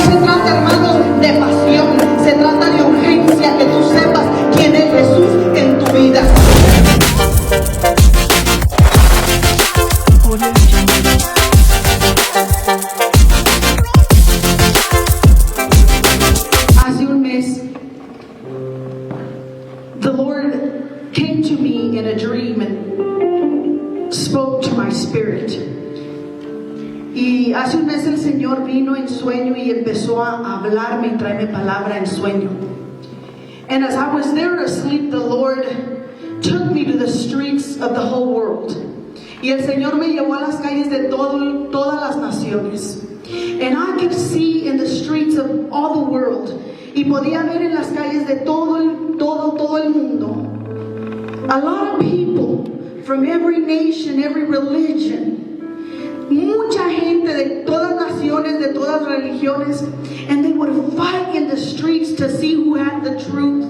se trata, hermanos, de pasión. Se trata de urgencia, que tú sepas quién es Jesús en tu vida. Hace un mes, the Lord came to me in a dream and spoke to my spirit. Y hace un mes el Señor vino en sueño y empezó a hablarme y traerme palabra en sueño. And as I was there asleep, the Lord took me to the streets of the whole world. Y el Señor me llevó a las calles de todas las naciones. And I could see in the streets of all the world. Y podía ver en las calles de todo el mundo. A lot of people from every nation, every religion. Mucha gente de todas naciones, de todas religiones, and they would fight in the streets to see who had the truth.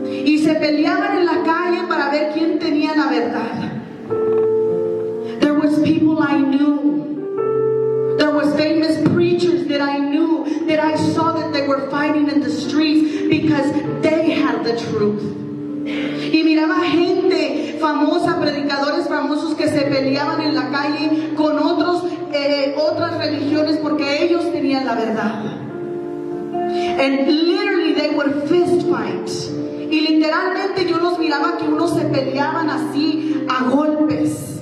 Y se peleaban en la calle para ver quién tenía la verdad. There was people I knew. There was famous preachers that I knew, that I saw that they were fighting in the streets because they had the truth. Y miraba gente famosa, predicadores famosos que se peleaban en la calle con otras religiones porque ellos tenían la verdad. And literally they would fist fight. Y literalmente yo los miraba que unos se peleaban así a golpes.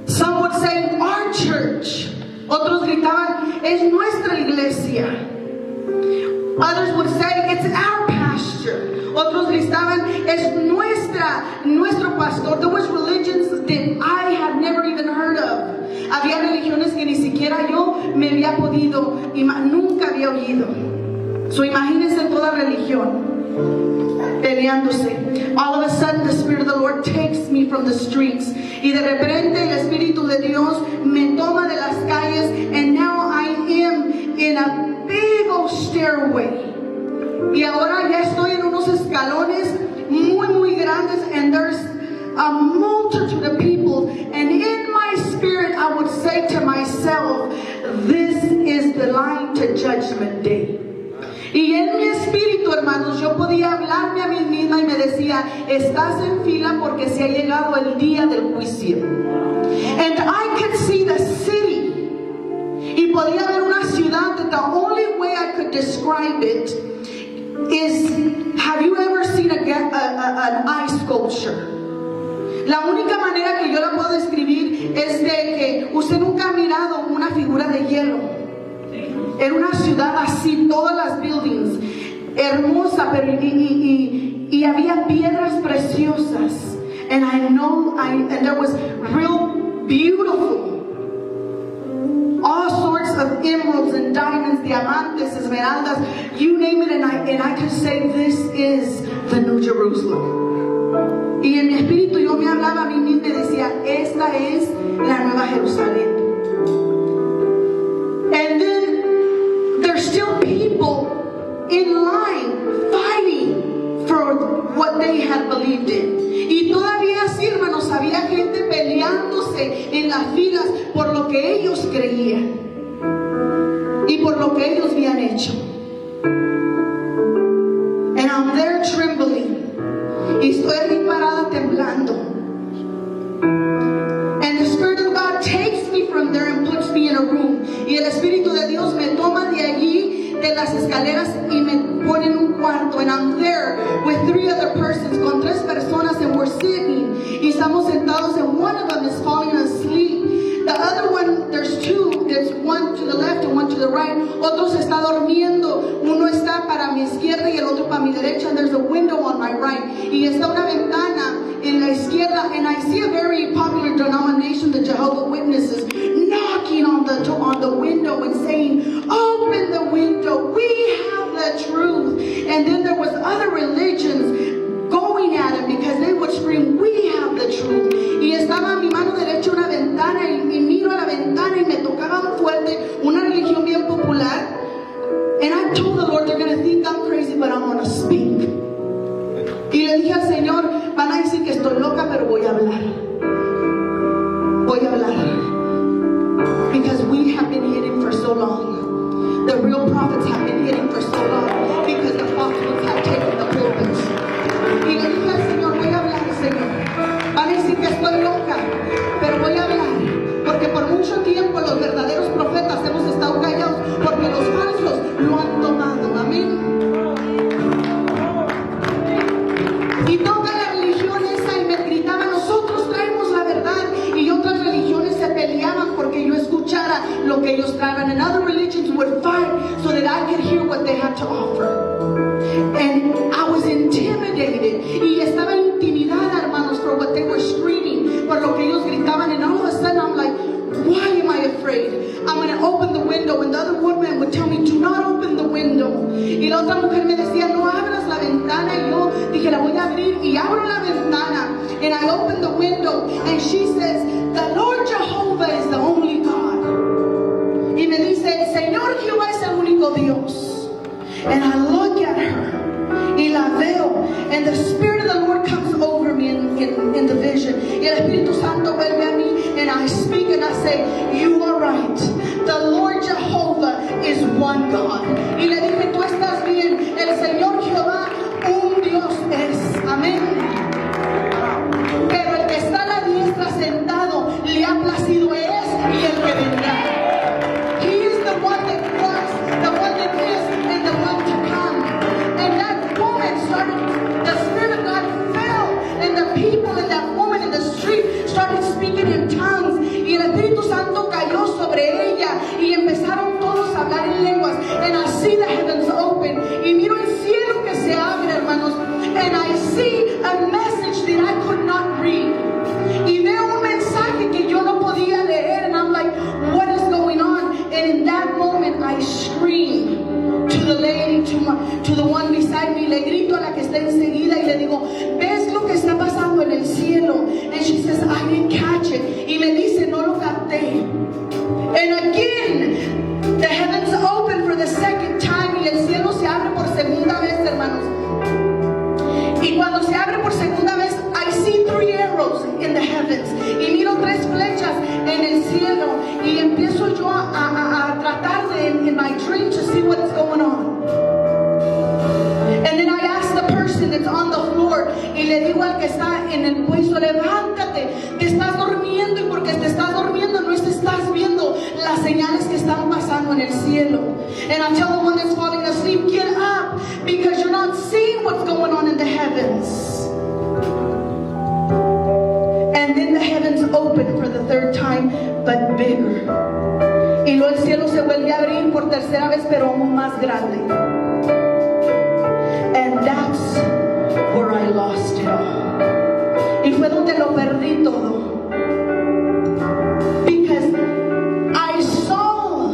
Some would say, our church. Otros gritaban, es nuestra iglesia. Others would say, it's our pastor. Otros gritaban, es nuestro pastor. There was religions that I had never even heard of. Había religiones que ni siquiera yo me había podido, nunca había oído. So imagínense toda religión peleándose. All of a sudden the Spirit of the Lord takes me from the streets. Y de repente el Espíritu de Dios me toma de las calles, and now I am in a big old stairway. Y ahora ya estoy en unos escalones muy grandes, and there's a multitude of people, and in my spirit I would say to myself, this is the line to Judgment Day. Y en mi espíritu, hermanos, yo podía hablarme a mí misma y me decía, estás en fila porque se ha llegado el día del juicio. And I could see the city. Y podía ver una ciudad that the only way I could describe it is, have you ever seen an ice sculpture? La única manera que yo la puedo describir es de que usted nunca ha mirado una figura de hielo. Era una ciudad así, todas las buildings, hermosa, pero y había piedras preciosas. And and there was real beautiful, all sorts of emeralds and diamonds, diamantes, esmeraldas, you name it, and I could say this is the New Jerusalem. Y en mi espíritu yo me hablaba a mí misma y decía, esta es la Nueva Jerusalén. And then there's still people in line fighting for what they had believed in. Y todavía así, hermanos, había gente peleándose en las filas por lo que ellos creían y por lo que ellos habían hecho. And I'm there trembling. Y estoy ahí parada temblando. And the Spirit of God takes me from there and puts me in a room. Y el Espíritu de Dios me toma de allí, de las escaleras, y me pone en un cuarto. And I'm there with 3 other persons, con 3 personas, and we're sitting. Y estamos sentados, and one of them is falling asleep. The other one, there's 2. There's one to the left and one to the right. Otro se está durmiendo. Uno está para mi izquierda y el otro para mi derecha. And there's a window on my right. Y está una ventana en la izquierda. And I see a very popular denomination, the Jehovah's Witnesses, knocking on the window and saying, open the window. We have the truth. And then there was other religions going at him because they would scream, we have the truth. Y estaba a mi mano derecha una ventana y miro a la ventana y me tocaban fuerte, una religión bien popular. And I told the Lord, they're going to think I'm crazy, but I'm going to speak. Y le dije al Señor, van a decir que estoy loca, pero voy a hablar. Voy a hablar. Because we have been hidden the prophets have been hidden for so long because the falsehoods have taken the pulpits. Y le dije al Señor, voy a hablar, Señor. Van a decir que estoy loca, pero voy a hablar. Porque por mucho tiempo los verdaderos profetas hemos estado callados porque los falsos lo han tomado. Amén. Y toda la religión esa y me gritaba, nosotros traemos la verdad, y otras religiones se peleaban porque yo escuchara lo que ellos traían, and other religions would fight so that I could hear what they had to offer. And I was intimidated, y estaba intimidada, hermanos, for what they were screaming, por lo que ellos gritaban, and all of a sudden I'm like, why am I afraid? I'm going to open the window, and the other woman would tell me, do not open the window. Y la otra mujer me decía, no abras la ventana, y yo dije, la voy a abrir, y abro la ventana, and I open the window, and she says, the Lord Jehovah is the only God. Y me dice, el Señor Jehová es el único Dios. And I look at her, y la veo, and the Spirit of the Lord comes over me in the vision. Y el Espíritu Santo vuelve a mí, and I speak and I say, you are right. The Lord Jehovah is one God. Y le dije, tú estás bien. El Señor Jehová, un Dios es. Amén. Pero el que está a la diestra sentado, le ha placido es y el que vendrá. He is the one that was, the one that is, and the one to come. And that woman started, the Spirit of God fell, and the people and that woman in the street started speaking in tongues. Y el Espíritu Santo cayó sobre ella y empezaron todos a hablar en lenguas. And I see the heavens open. Y miro el cielo que se abre, hermanos. And I see a message that I could not read. Y veo un mensaje que yo no podía leer. And I'm like, what is going on? And in that moment I scream to the lady, to the one beside me. Le grito a la que está enseguida y le digo, ¿ves lo que está pasando en el cielo? And she says, I didn't catch it. Y me dice, no lo capté. And again, the heavens open for the second time, y el cielo se abre por segunda vez, hermanos. Y cuando se abre por segunda vez, I see 3 arrows in the heavens. Y miro 3 flechas en el cielo. Y empiezo yo a tratar de, in my dream, to see what is going on. And then I ask the person that's on the floor, y le digo al que está en el piso, levántate, te estás durmiendo, y porque te estás durmiendo no estás viendo las señales que están pasando en el cielo. And I tell the one that's falling asleep, get up, because you're not seeing what's going on in the heavens. And then the heavens open for the 3rd time, but bigger. Y luego el cielo se vuelve a abrir por tercera vez, pero aún más grande. And that's where I lost it all. Y fue donde lo perdí todo. Because I saw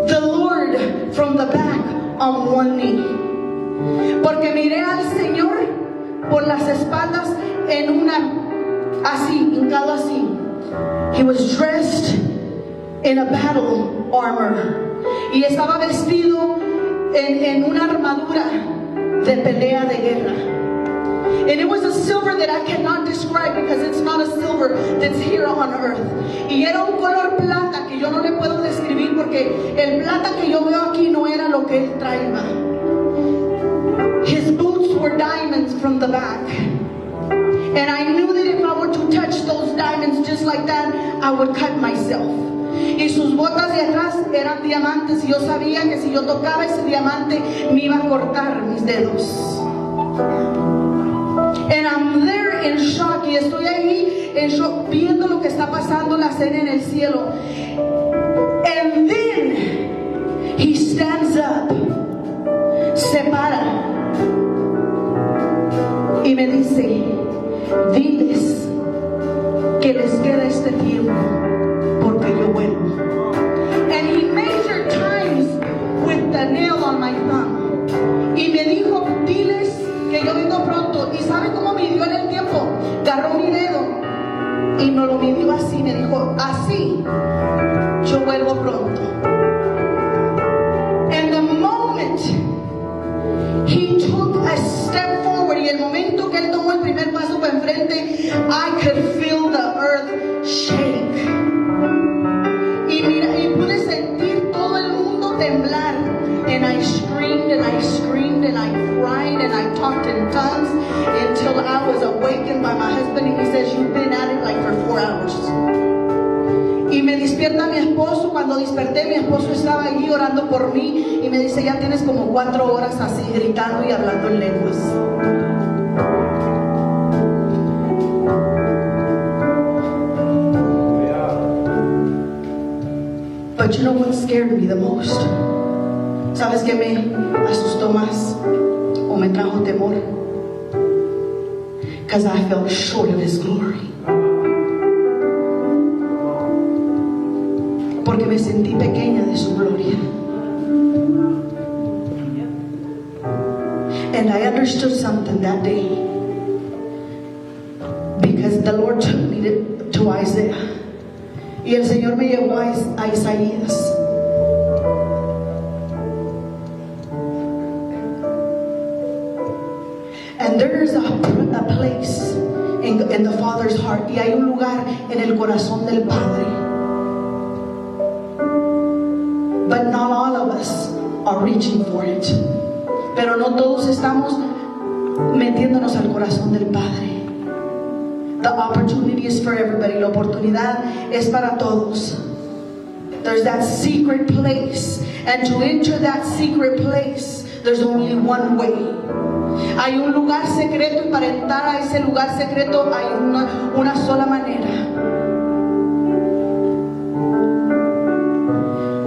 the Lord from the back on one knee. Porque miré al Señor por las espaldas en una así, hincado así. He was dressed in a battle armor. Y estaba vestido en una armadura de pelea de guerra. And it was a silver that I cannot describe because it's not a silver that's here on earth. Y era un color plata que yo no le puedo describir porque el plata que yo veo aquí no era lo que él traía. His boots were diamonds from the back. And I knew that if I were to touch those diamonds just like that, I would cut myself. Y sus botas de atrás eran diamantes, y yo sabía que si yo tocaba ese diamante me iba a cortar mis dedos. And I'm there in shock, y estoy ahí en shock viendo lo que está pasando, la escena en el cielo. And then he stands up, se para y me dice, diles que les queda este tiempo porque yo vuelvo. And he measured times with the nail on my thumb. Y me dijo, diles que yo vengo pronto. ¿Y sabe cómo midió en el tiempo? Agarró mi dedo y no lo midió así. Me dijo, así, yo vuelvo pronto. And the moment he took a step forward, y el momento que él tomó el primer paso para enfrente, I could feel the earth shake. Y mira, y pude sentir todo el awakened by my husband and he says, you've been at it like for 4 hours. Y me despierta mi esposo. Cuando desperté, mi esposo estaba allí orando por mí y me dice, ya tienes como 4 horas así gritando y hablando en lenguas. But you know what scared me the most? ¿Sabes qué me asustó más o me trajo temor? Because I fell short of His glory. Porque me sentí pequeña de su gloria. And I understood something that day, because the Lord took me to Isaiah. Y el Señor me llevó a Isaías. And there is a place in the Father's heart. Y hay un lugar en el corazón del Padre. But not all of us are reaching for it. Pero no todos estamos metiéndonos al corazón del Padre. The opportunity is for everybody. La oportunidad es para todos. There's that secret place. And to enter that secret place, there's only one way. Hay un lugar secreto y para entrar a ese lugar secreto hay una sola manera.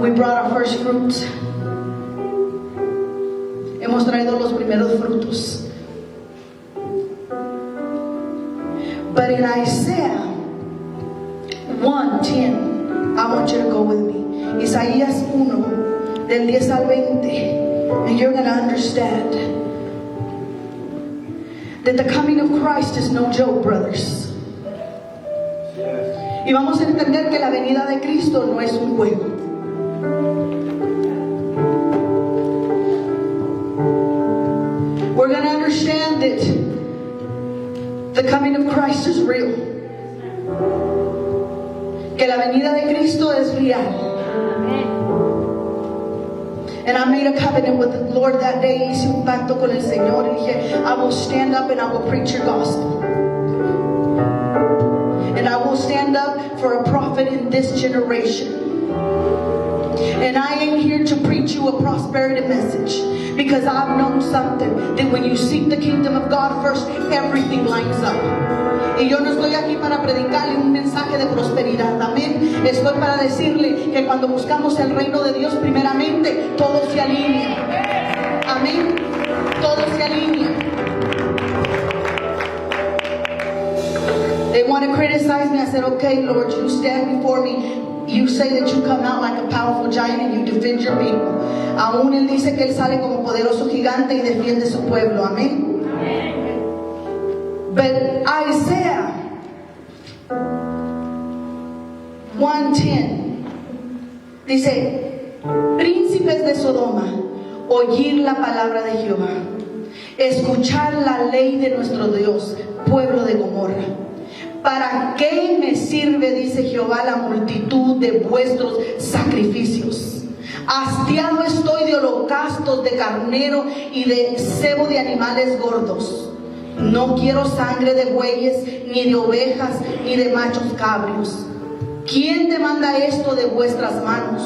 We brought our first fruits. Hemos traído los primeros frutos. But in Isaiah 1:10, I want you to go with me. Isaías 1, del 10 al 20. And you're going to understand that the coming of Christ is no joke, brothers. Y vamos a entender que la venida de Cristo no es un juego. We're going to understand that the coming of Christ is real. Que la venida de Cristo es real. And I made a covenant with the Lord that day. Hice un pacto con el Señor y dije, I will stand up and I will preach your gospel. And I will stand up for a prophet in this generation. And I ain't here to preach you a prosperity message, because I've known something, that when you seek the kingdom of God first, everything lines up. Y yo no estoy aquí para predicarle un mensaje de prosperidad, amén. Estoy para decirle que cuando buscamos el reino de Dios primeramente, todo se alinea, amén. Todo se alinea. They want to criticize me. I said, okay, Lord, you stand before me. You say that you come out like a powerful giant and you defend your people. Aún él dice que él sale como poderoso gigante y defiende su pueblo. Amén. But Isaiah 1:10 dice, príncipes de Sodoma, oír la palabra de Jehová, escuchar la ley de nuestro Dios, pueblo de Gomorra. ¿Para qué me sirve, dice Jehová, la multitud de vuestros sacrificios? Hastiado estoy de holocaustos de carnero y de cebo de animales gordos. No quiero sangre de bueyes, ni de ovejas, ni de machos cabrios. ¿Quién te manda esto de vuestras manos?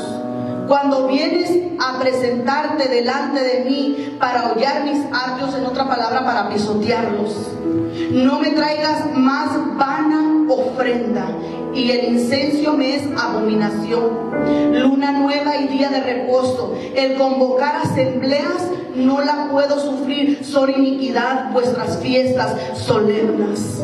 Cuando vienes a presentarte delante de mí para hollar mis atrios, en otra palabra, para pisotearlos. No me traigas más vana ofrenda, y el incenso me es abominación. Luna nueva y día de reposo, el convocar asambleas, no la puedo sufrir. Son iniquidad vuestras fiestas solemnes.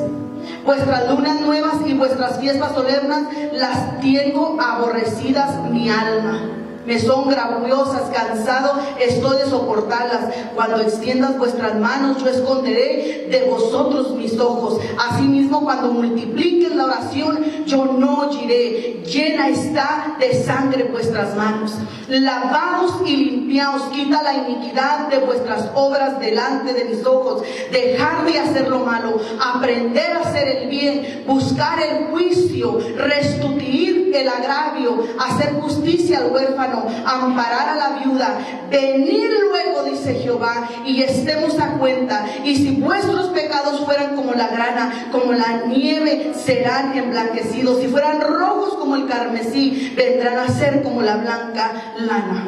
Vuestras lunas nuevas y vuestras fiestas solemnes las tengo aborrecidas mi alma. Me son graviosas, cansado estoy de soportarlas. Cuando extiendas vuestras manos, yo esconderé de vosotros mis ojos. Asimismo, cuando multipliques la oración, yo no oiré. Llena está de sangre vuestras manos. Lavaos y limpiaos, quita la iniquidad de vuestras obras delante de mis ojos. Dejar de hacer lo malo, aprender a hacer el bien, buscar el juicio, restituir cubrir el agravio, hacer justicia al huérfano, amparar a la viuda. Venid luego, dice Jehová, y estemos a cuenta. Y si vuestros pecados fueran como la grana, como la nieve, serán emblanquecidos. Si fueran rojos como el carmesí, vendrán a ser como la blanca lana.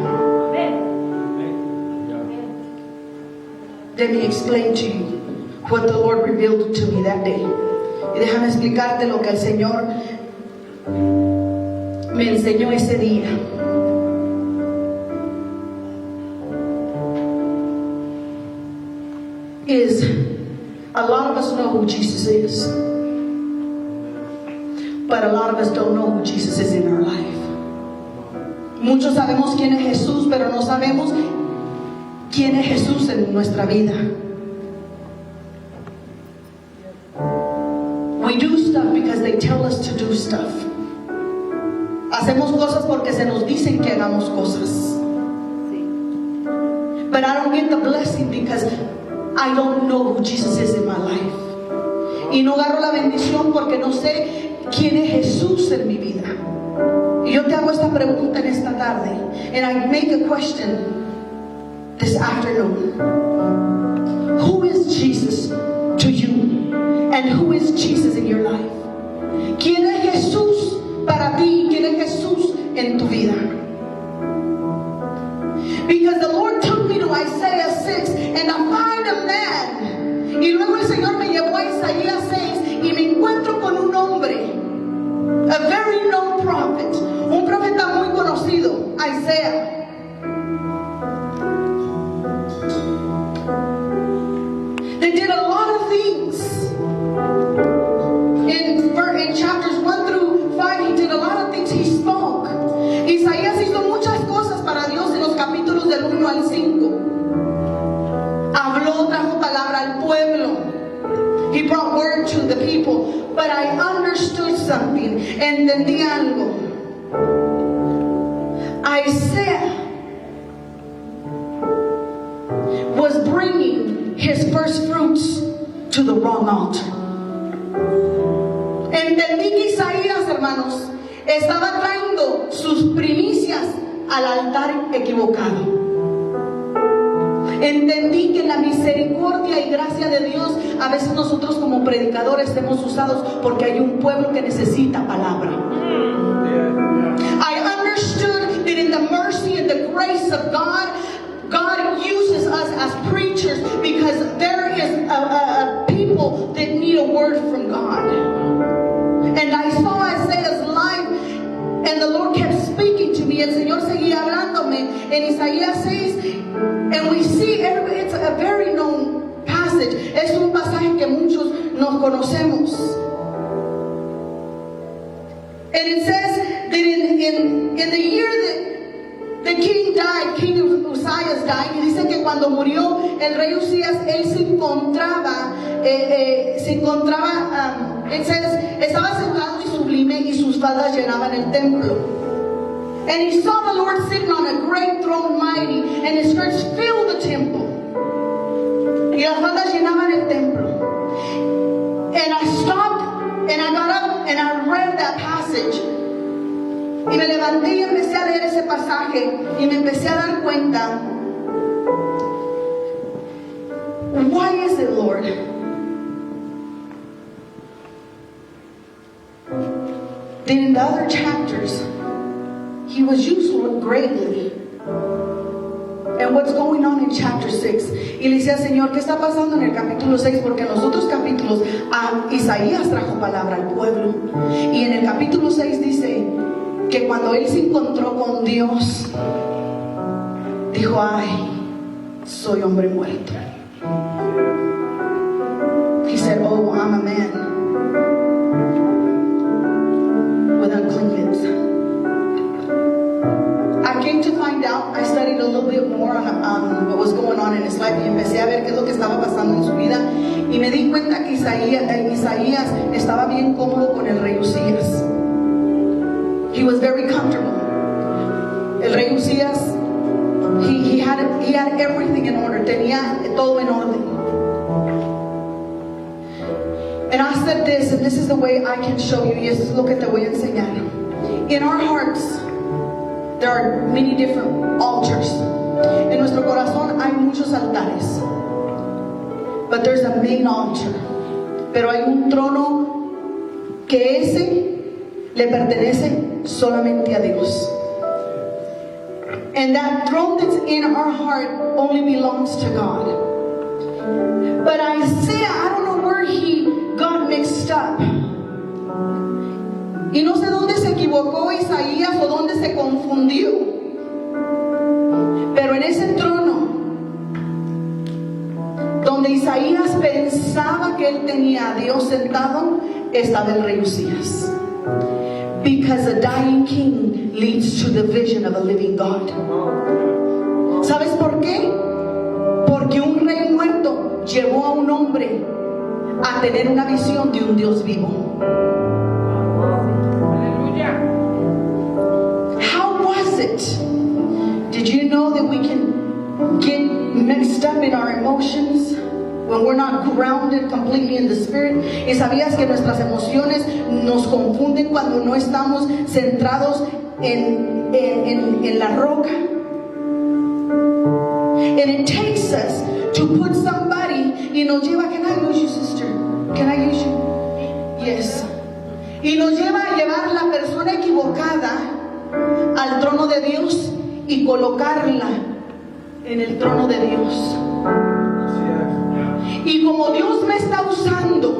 Let me explain to you what the Lord revealed to me that day. Y déjame explicarte lo que el Señor me enseñó ese día. Is a lot of us know who Jesus is, but a lot of us don't know who Jesus is in our life. Muchos sabemos quién es Jesús, pero no sabemos quién es Jesús en nuestra vida. We do stuff because they tell us to do stuff. Hacemos cosas porque se nos dicen que hagamos cosas. But I don't get the blessing because I don't know who Jesus is in my life. Y no agarro la bendición porque no sé quién es Jesús en mi vida. Y yo te hago esta pregunta en esta tarde. And I make a question this afternoon. Who is Jesus to you? And who is Jesus in your life? ¿Quién es Jesús para ti? ¿Quién es Jesús en tu vida? Because the Lord took me to Isaiah 6 and I find a man. Y luego el Señor me llevó a Isaías 6 y me encuentro con un hombre. A very known prophet. Un profeta muy conocido, Isaiah. They did a lot of things. In chapters 1 through 5, he did a lot of things. He spoke. Isaías hizo muchas cosas para Dios en los capítulos del 1 al 5. Habló, trajo palabra al pueblo. He brought word to the people. But I understood something. Entendí algo. Isaiah was bringing his first fruits to the wrong altar. Entendí que Isaías, hermanos, estaba trayendo sus primicias al altar equivocado. Entendí que la misericordia y gracia de Dios a veces nosotros como predicadores somos usados porque hay un pueblo que necesita palabra. I understood that in the mercy and the grace of God, God uses us as preachers because there is a people that need a word from God. And I saw Isaiah's life, and the Lord kept speaking to me. El Señor seguía hablándome en Isaías 6, and we see it's a very known passage. Es un pasaje que muchos nos conocemos. And it says that in the year that the king died, King Uzziah died, y dice que cuando murió el rey Uzías, él se encontraba, it says, estaba sentado y sublime y sus faldas llenaban el templo. And he saw the Lord sitting on a great throne mighty, and his skirts filled the temple. Y las faldas llenaban el templo. And I stopped, and I got up, and I read that passage. Y me levanté y empecé a leer ese pasaje, y me empecé a dar cuenta. Why is it, Lord? Then in the other chapters, he was used greatly. And what's going on in chapter 6? Y le decía, Señor, ¿qué está pasando en el capítulo 6? Porque en los otros capítulos Isaías trajo palabra al pueblo. Y en el capítulo 6 dice que cuando él se encontró con Dios, dijo, ay, soy hombre muerto. He said, oh, I'm a man with unclean lips. I came to find out, I studied a little bit more on what was going on in his life, y empecé a ver qué es lo que estaba pasando en su vida, y me di cuenta que Isaías estaba bien cómodo con el rey Uzías. He was very comfortable. El rey Uzías, he had everything in order, tenía todo en orden. And I said this, and this is the way I can show you, y eso es lo que te voy a enseñar. In our hearts, there are many different altars. En nuestro corazón hay muchos altares. But there's a main altar. Pero hay un trono que ese le pertenece solamente a Dios. And that throne that's in our heart only belongs to God. But Isaiah, I don't know where he got mixed up. Y no sé dónde se equivocó Isaías o dónde se confundió. Pero en ese trono, donde Isaías pensaba que él tenía a Dios sentado, estaba el rey Usías. Because a dying king leads to the vision of a living God. ¿Sabes por qué? Porque un rey muerto llevó a un hombre a tener una visión de un Dios vivo. How was it? Did you know that we can get mixed up in our emotions when we're not grounded completely in the spirit? ¿Y sabías que nuestras emociones nos confunden cuando no estamos centrados en la roca? And it takes us to put somebody, y nos lleva, can I use you, sister? Can I use you? Yes. Y nos lleva a llevar la persona equivocada al trono de Dios y colocarla en el trono de Dios. Y como Dios me está usando,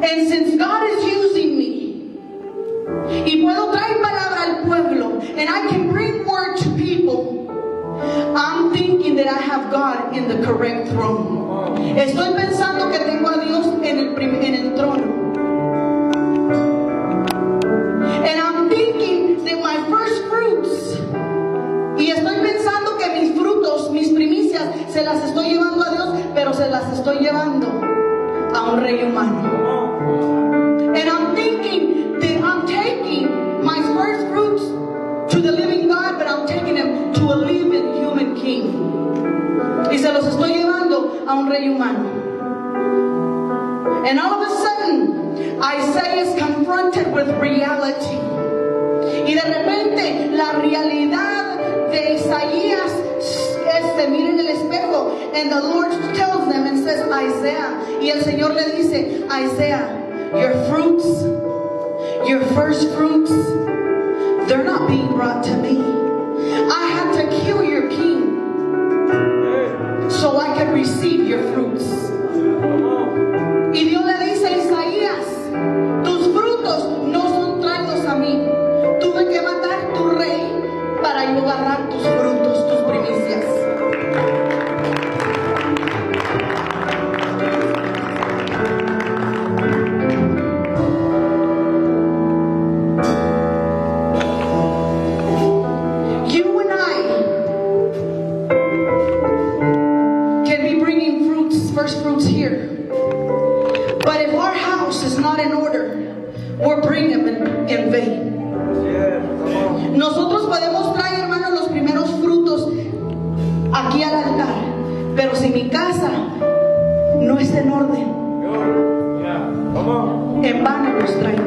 and since God is using me, y puedo traer palabra al pueblo, and I can bring word to people, I'm thinking that I have God in the correct throne. Estoy pensando que tengo a Dios en el trono. And I'm thinking that my first fruits, y estoy pensando que mis frutos, mis primicias, se las estoy llevando a Dios, pero se las estoy llevando a un rey humano. And I'm thinking that I'm taking my first fruits to the living God, but I'm taking them to a living human king. Y se los estoy llevando a un rey humano. And all of a sudden, Isaiah is confronted with reality. Y de repente, la realidad de Isaías se mira en el espejo. And the Lord tells them and says, Isaiah. Y el Señor le dice, Isaiah, your fruits, your first fruits, they're not being brought to me. I had to kill your king so I could receive your fruits. Y Dios le dice a Isaías, tus frutos no son traídos a mí. Tuve que matar tu rey para yo agarrar tus frutos, tus primicias. Nosotros podemos traer, hermanos, los primeros frutos aquí al altar, pero si mi casa no está en orden, en vano los traigo.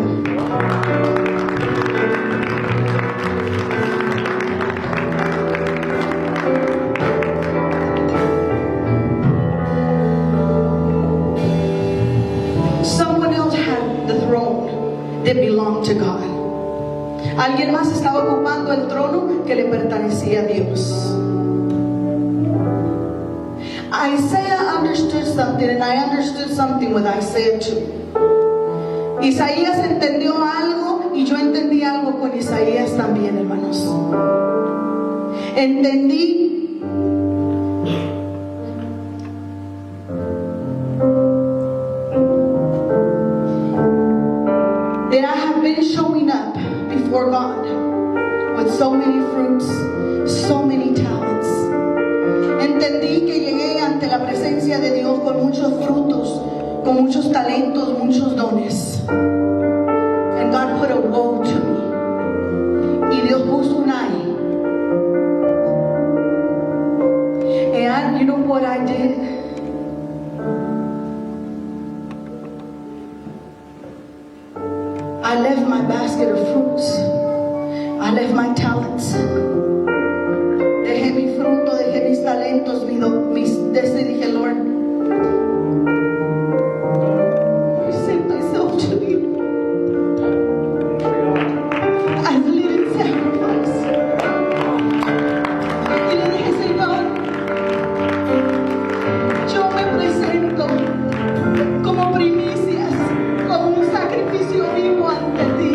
Someone else had the throne that belonged to God. Alguien más estaba ocupando el trono que le pertenecía a Dios. Isaiah understood something, and I understood something with Isaiah too. Isaías entendió algo y yo entendí algo con Isaías también, hermanos. Entendí that I have been showing up before God with so many fruits, so many talents. Entendí que llegué ante la presencia de Dios con muchos frutos, con muchos talentos, muchos dones. And God put a woe to me. Y Dios puso un ay. And you know what I did? I left my basket of fruit left my talents. Dejé mi fruto, dejé mis talentos, de eso, y dije, Lord, I present myself to you as a living sacrifice. Y le dije, Señor, yo me presento como primicias, como un sacrificio vivo ante ti.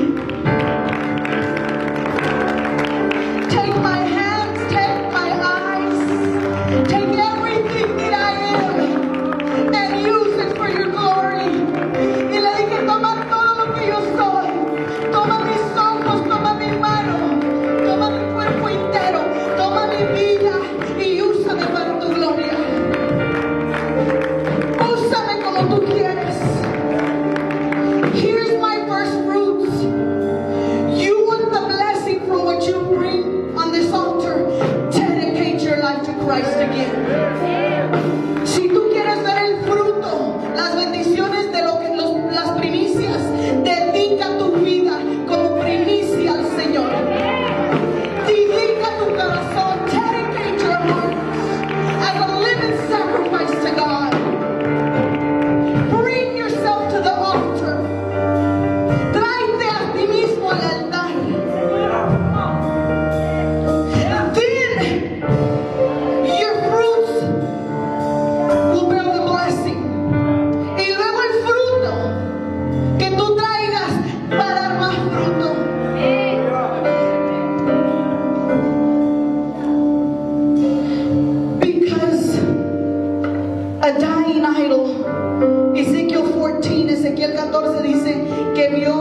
Take my hands, take my eyes, take everything that I am and use it for your glory. Y le dije, toma todo lo que yo soy, toma mis ojos, toma mi mano, toma mi cuerpo entero, toma mi vida y úsame para tu gloria. Úsame como tú quieres. Here's my first fruits. You want the blessing from what you bring on this altar. Dedicate your life to Christ again. Si tú quieres ver el fruto, las bendiciones de lo que las primicias, dedica tu vida como primicia al Señor. Dedica tu corazón. Dedicate your heart as a living sacrifice to God. Bring yourself to the altar. Tráete a ti mismo al altar. Then your fruits will bear the blessing. Y luego el fruto que tú traigas va a dar más fruto. Because a dying idol, Ezequiel 14, Ezequiel 14 dice que vio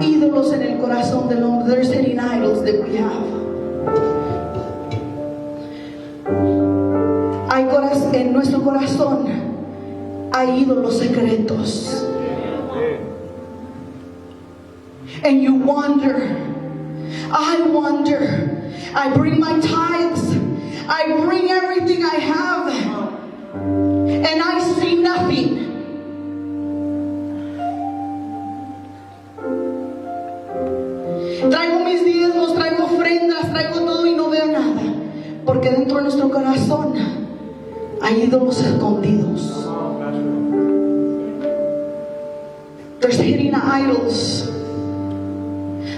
ídolos en el corazón del hombre. There's hidden idols that we have. En nuestro corazón hay ídolos secretos. And you wonder, I wonder, I bring my tithes, I bring everything I have, and I see nothing. Traigo mis diezmos, traigo ofrendas, traigo todo y no veo nada, porque dentro de nuestro corazón hay ídolos escondidos. There's hidden idols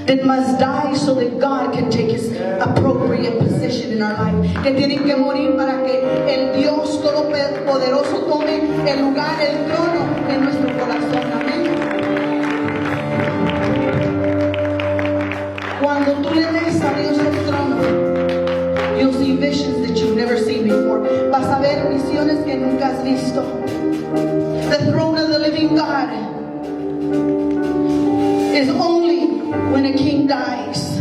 that must die so that God can take His appropriate position in our life. Que tienen que morir para que el Dios Todopoderoso tome el lugar, el trono en nuestro corazón. Amén. Cuando tú le des a Dios el trono, you'll see visions that you've never seen before. Vas a ver visiones que nunca has visto. The throne of the living God is only when a king dies.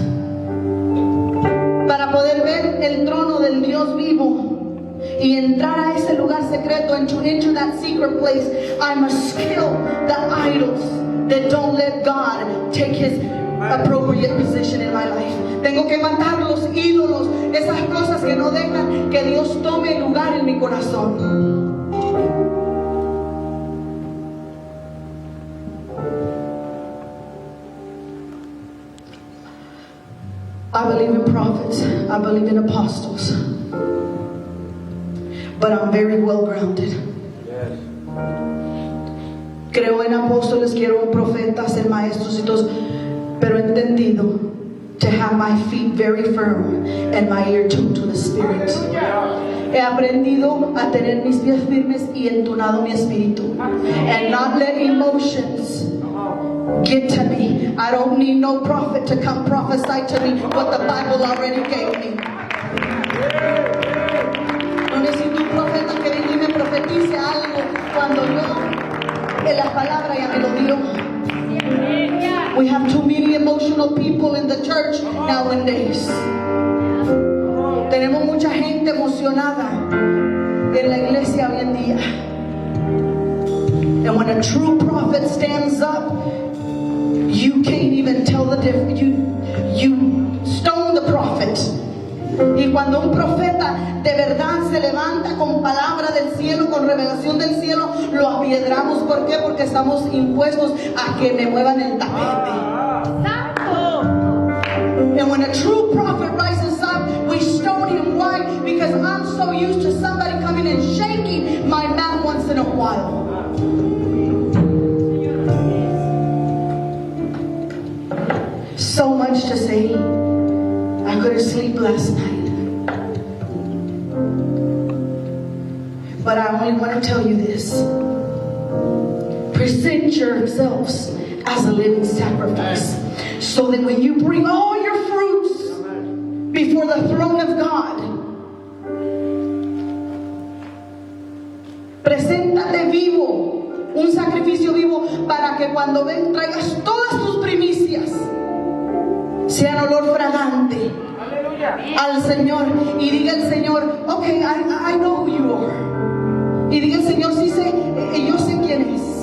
Para poder ver el trono del Dios vivo y entrar a ese lugar secreto, and to enter that secret place, I must kill the idols that don't let God take His appropriate position in my life. Tengo que matar los ídolos, esas cosas que no dejan que Dios tome lugar en mi corazón. I believe in prophets, I believe in apostles, but I'm very well grounded. Yes. Creo en apóstoles, quiero en profetas, en maestros y todos, pero he entendido to have my feet very firm and my ear tuned to the Spirit. He aprendido a tener mis pies firmes y entonado mi espíritu, and not let emotions get to me. I don't need no prophet to come prophesy to me what the Bible already gave me. No necesito un profeta que venga y me profetice algo cuando yo en la palabra ya me lo dio. We have too many emotional people in the church nowadays. Tenemos mucha gente emocionada en la iglesia hoy en día. And when a true prophet stands up, you can't even tell the difference. You stone the prophet. Y cuando un profeta de verdad se levanta con palabra del cielo, con revelación del cielo, lo apiedramos. ¿Por qué? Porque estamos impuestos a que me muevan el tapete. And And when a true prophet rises up, we stone him. Why? Because I'm so used to somebody coming and shaking my mat once in a while. So much to say. I couldn't sleep last night. But I only want to tell you this. Present yourselves as a living sacrifice, so that when you bring all your fruits before the throne of God, preséntate vivo, un sacrificio vivo, para que cuando ven traigas todas tus primicias, sean olor fragante al Señor, y diga el Señor, okay, I know who you are. Y diga el Señor, sí sé, yo sé quién es.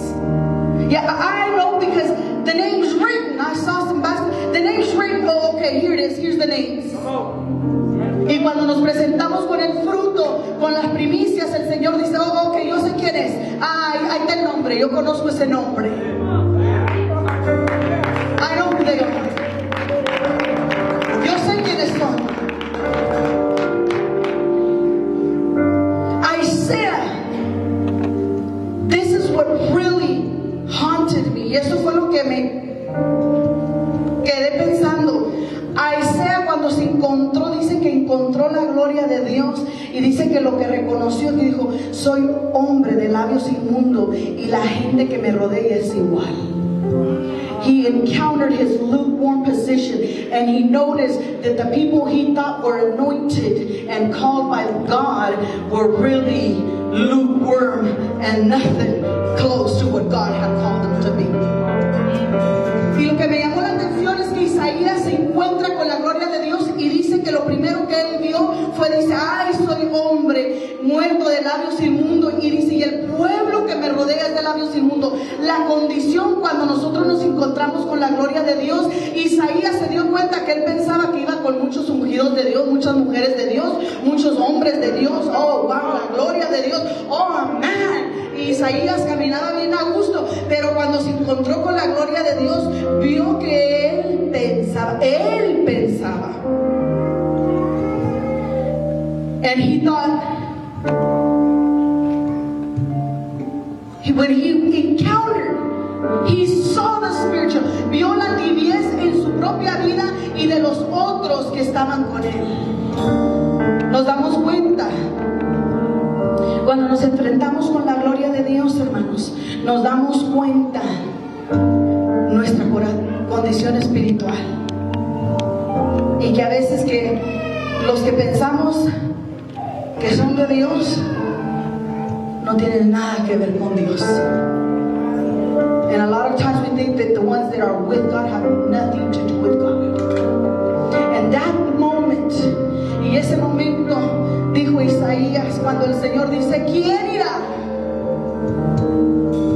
Yeah, I know because the name's written. I saw some baskets. The name's written. Oh, okay, here it is. Here's the names. Y cuando nos presentamos con el fruto, con las primicias, el Señor dice, oh, okay, yo sé quién es. Ahí está el nombre. Yo conozco ese nombre. I know who they are. Yo sé quiénes son. This is what really haunted me. Y eso fue lo que me quedé pensando. Isaiah, cuando se encontró, dice que encontró la gloria de Dios, y dice que lo que reconoció, que dijo, soy hombre de labios inmundos y la gente que me rodea es igual. He encountered his lukewarm position, and he noticed that the people he thought were anointed and called by God were really lukewarm and nothing close to what God had called them to be. Y lo que me llamó la atención es que Isaías se encuentra con la gloria de Dios, y dice que lo primero que él vio fue, dice, ay, soy hombre muerto de labios inmundos, y dice, y el pueblo que me rodea es de labios inmundos. La condición cuando nosotros nos encontramos con la gloria de Dios, Isaías se dio cuenta que él pensaba que iba con muchos ungidos de Dios, muchas mujeres de Dios, muchos hombres de Dios. Oh, wow, la gloria de Dios. Oh, man. Y Isaías caminaba bien a gusto, pero cuando se encontró con la gloria de Dios, vio que él pensaba, and he thought, when he encountered, he saw the spiritual, vio la tibieza en su propia vida y de los otros que estaban con él. Nos damos cuenta cuando nos enfrentamos con la gloria de Dios, hermanos, nos damos cuenta nuestra condición espiritual, y que a veces que los que pensamos que son de Dios no tienen nada que ver con Dios. And a lot of times we think that the ones that are with God have nothing to do with God. And that moment, y ese momento, dijo Isaías, cuando el Señor dice, ¿quién irá?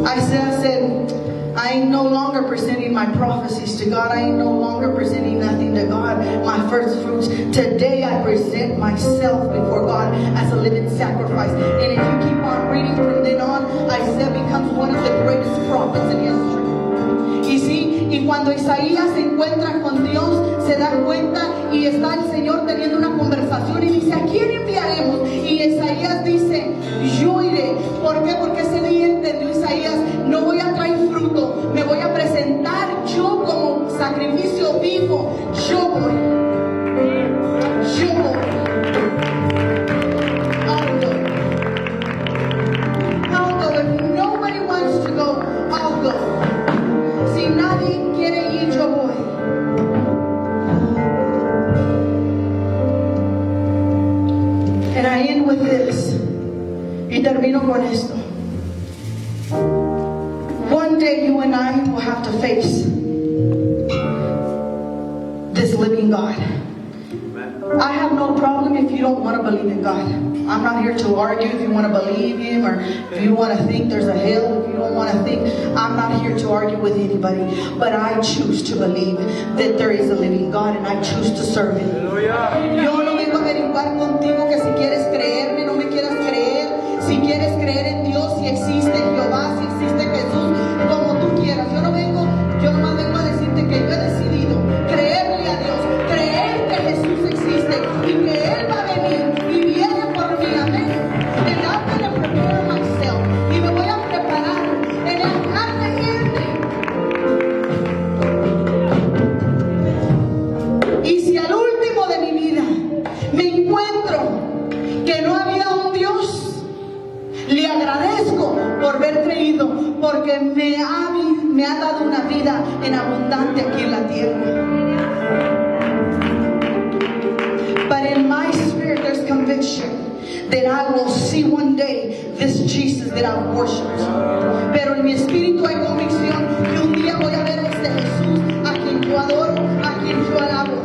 Isaiah said, I ain't no longer presenting my prophecies to God. I ain't no longer presenting nothing to God, my first fruits. Today I present myself before God as a living sacrifice. And if you keep on reading from then on, Isaiah becomes one of the greatest prophets in history. Y sí, y cuando Isaías se encuentra con Dios, se da cuenta y está el Señor teniendo una conversación y dice, ¿a quién enviaremos? Y Isaías dice, yo iré. ¿Por qué? Porque ese día entendió Isaías, no voy a traer fruto, me voy a presentar yo como sacrificio vivo. Yo voy. I'll go. If nobody wants to go, I'll go. Si nadie quiere ir, yo voy. And I end with this. Y termino con esto. One day you and I will have to face this living God. I have no problem if you don't want to believe in God. I'm not here to argue if you want to believe Him or if you want to think there's a hell. If you don't want to think, I'm not here to argue with anybody. But I choose to believe that there is a living God, and I choose to serve Him. Yo no vengo a averiguar contigo que si quieres creerme, no me quieras creer. Si quieres creer en Dios, si existe Jehová, si existe Jesús, como tú quieras. Yo nomás vengo a decirte que yo he decidido creerle a Dios, creer por haber creído, porque me ha dado una vida en abundante aquí en la tierra. But in my spirit there's conviction that I will see one day this Jesus that I've worshipped. Pero en mi espíritu hay convicción que un día voy a ver a este Jesús a quien yo adoro, a quien yo alabo.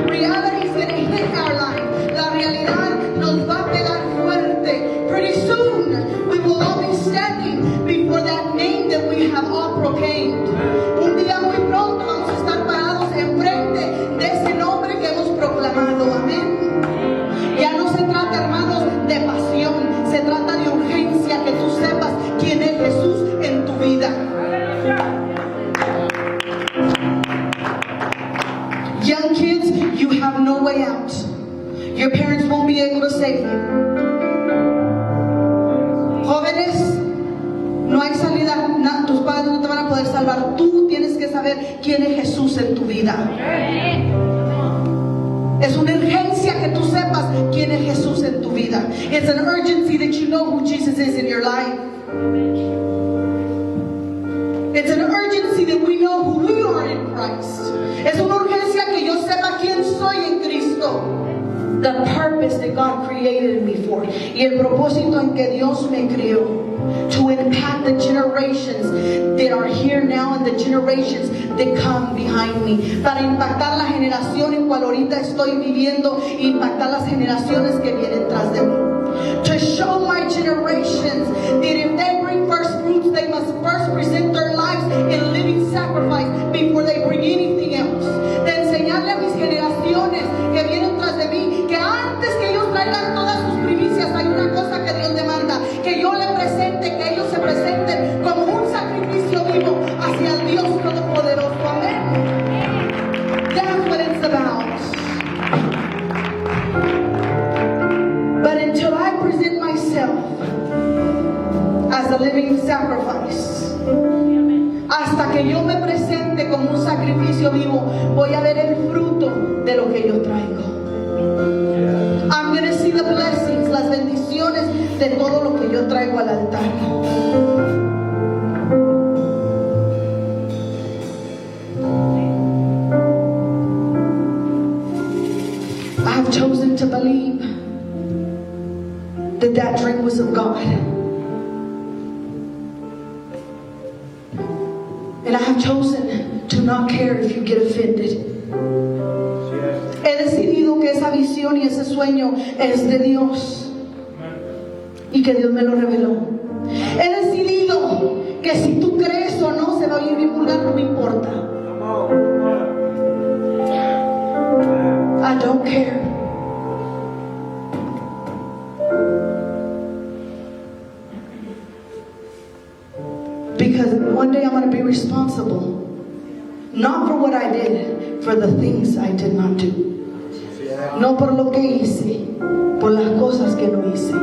Reality is going to hit our life. La realidad nos va a pegar fuerte. Pretty soon we will all be standing before that name that we have all proclaimed. Un día muy pronto vamos a estar parados enfrente de ese nombre que hemos proclamado. Amén. Ya no se trata, hermanos, de pasión, se trata de urgencia, que tú sepas quién es Jesús en tu vida. Young kids, you have no way out. Your parents won't be able to save you. Jóvenes, no hay salida, tus padres no te van a poder salvar. Tú tienes que saber quién es Jesús en tu vida. Es una urgencia que tú sepas quién es Jesús en tu vida. It's an urgency that you know who Jesus is in your life. It's an urgency that we know who we are in Christ. Es una urgencia que yo sepa quién soy en Cristo. The purpose that God created me for. Y el propósito en que Dios me creó. To impact the generations that are here now and the generations that come behind me. Para impactar la generación en cual ahorita estoy viviendo, impactar las generaciones que vienen tras de mí. To show my generations that if they bring first fruits, they must first present their lives in living sacrifice before they bring anything else. De enseñarle a mis generaciones que vienen tras de mí que antes que ellos traigan todas sus primicias, hay una cosa que Dios demanda, que yo le presente, que ellos se presenten como un sacrificio vivo hacia el Dios Todopoderoso. Amén. That's what it's about. But until I present myself as a living sacrifice, hasta que yo me presente como un sacrificio vivo, voy a ver el fruto de lo que yo traigo. I'm going to see the blessings, las bendiciones de todo lo que yo traigo al altar. I have chosen to believe that that drink was of God. And I have chosen to not care if you get offended. He decidido que esa visión y ese sueño es de Dios y que Dios me lo reveló. He decidido que si tú crees o no se va a oír bien vulgar, no me importa. I don't care. Because one day I'm going to be responsible, not for what I did, for the things I did not do. No por lo que hice, por las cosas que no hice.